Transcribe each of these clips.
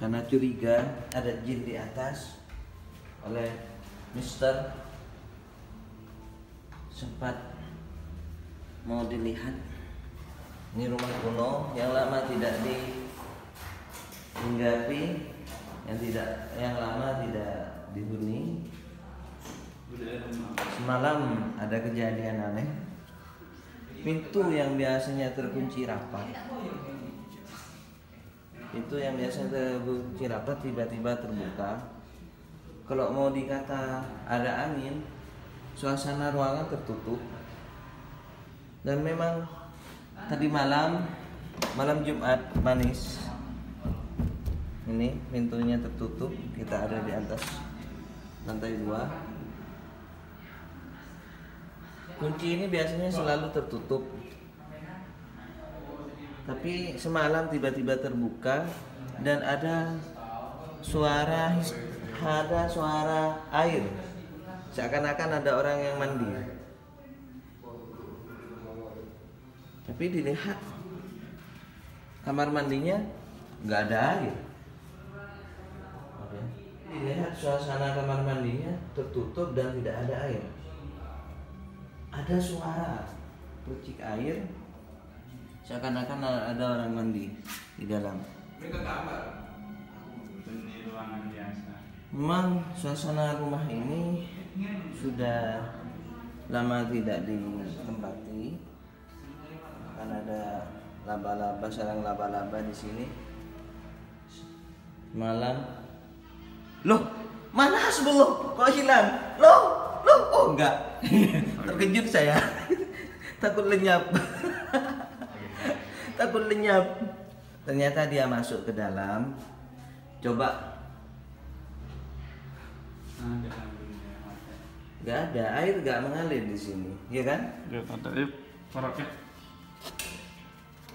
karena curiga ada jin di atas oleh Mister. Sempat mau dilihat. Ini rumah kuno yang lama tidak dihinggapi, yang lama tidak dihuni. Semalam ada kejadian aneh. Pintu yang biasanya terkunci rapat, tiba-tiba terbuka. Kalau mau dikata ada angin, suasana ruangan tertutup. Dan memang tadi malam Jumat manis, ini pintunya tertutup. Kita ada di atas lantai 2. Kunci ini biasanya selalu tertutup, tapi semalam tiba-tiba terbuka dan ada suara air, seakan-akan ada orang yang mandi. Tapi dilihat kamar mandinya nggak ada air. Dilihat suasana kamar mandinya tertutup dan tidak ada air. Ada suara percik air, seakan-akan ada orang mandi di dalam. Mereka kamar di ruangan biasa. Memang suasana rumah ini sudah lama tidak ditempati, karena ada laba-laba, sarang laba-laba di sini. Malam, loh, mana Hasbullah? Kok hilang? Loh, oh enggak. Terkejut saya. Takut lenyap. Ternyata dia masuk ke dalam. Coba. Gak ada air, gak mengalir di sini, ya kan?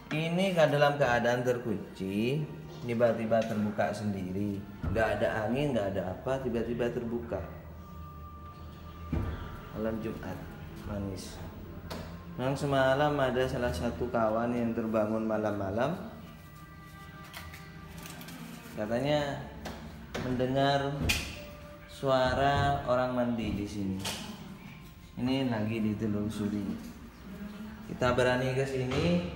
Ini kan dalam keadaan terkunci, tiba-tiba terbuka sendiri. Gak ada angin, gak ada apa, tiba-tiba terbuka. Malam Jumat manis. Memang semalam ada salah satu kawan yang terbangun malam-malam, katanya mendengar suara orang mandi di sini. Ini lagi ditelusuri. Kita berani ke sini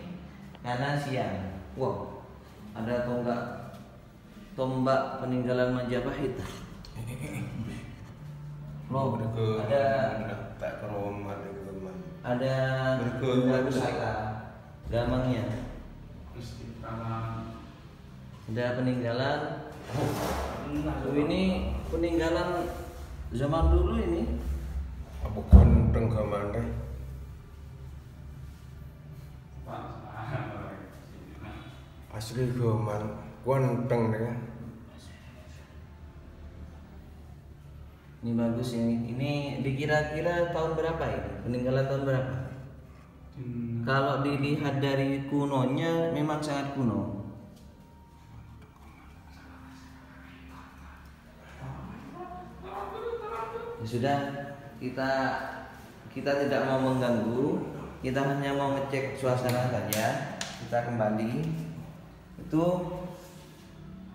karena siang. Wow, ada tombak peninggalan Majapahit. Loh, ada benda pusaka gamangnya. Ada peninggalan. Ini peninggalan zaman dulu ini. Bukan penggaman deh. Asli gaman, kuanteng deh. Ini bagus ini. Ini dikira-kira tahun berapa ini? Peninggalan tahun berapa? Kalau dilihat dari kunonya memang sangat kuno. Ya sudah, kita tidak mau mengganggu, kita hanya mau ngecek suasana saja. Kita kembali. Itu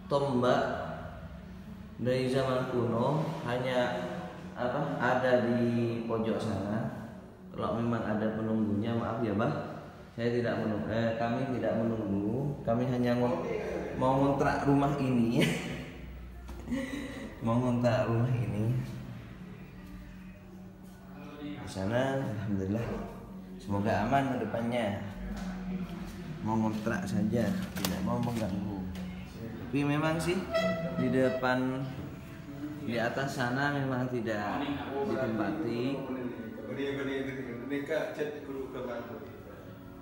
tombak dari zaman kuno, hanya ada di pojok sana. Kalau memang ada penunggunya, maaf ya Bang, kami tidak menunggu, kami hanya mau ngontrak rumah ini. Mau ngontrak rumah ini. Di sana alhamdulillah semoga aman ke depannya. Mau ngontrak saja, tidak mau mengganggu. Tapi memang sih di atas sana memang tidak ditempati.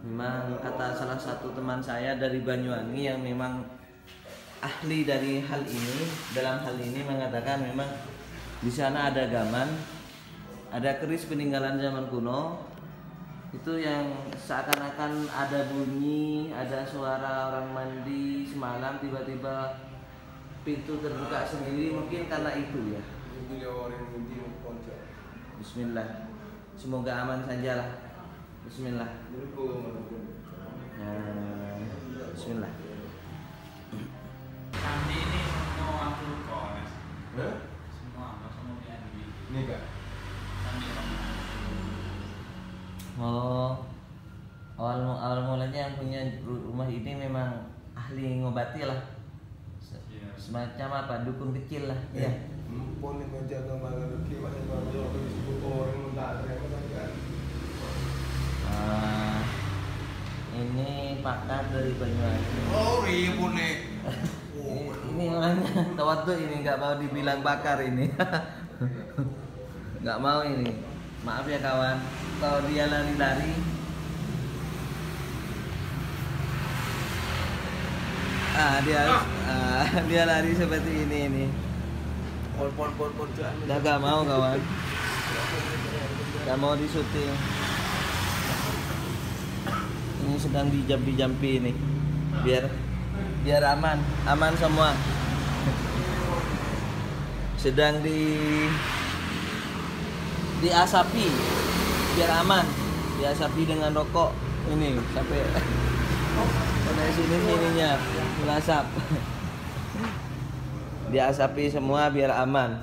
Memang kata salah satu teman saya dari Banyuwangi yang memang ahli dari dalam hal ini mengatakan memang di sana ada gaman, ada keris peninggalan zaman kuno. Itu yang seakan-akan ada bunyi, ada suara orang mandi semalam, tiba-tiba pintu terbuka sendiri, mungkin karena itu ya. Bismillah, semoga aman saja lah. Bismillah. Bismillah. Candi ini ini memang ahli ngobati lah. Iya. Semacam apa? Dukun kecil lah. Iya. Mumpun yang menjaga malam rezeki masih baru disebut orang tak ada kan. Ini pakar dari Banyuwangi. Oh iya boleh. Ini orangnya tawadu ini nggak mau dibilang pakar ini. Nggak mau ini. Maaf ya kawan. Kalau dia lari-lari, dia lari seperti ini. Pon Udah gak mau kawan. Gak mau disuting. Ini sedang dijampi ini. Biar aman semua. Sedang diasapi biar aman. Diasapi dengan rokok ini sampai sampai sininya berasap. Diasapi semua biar aman.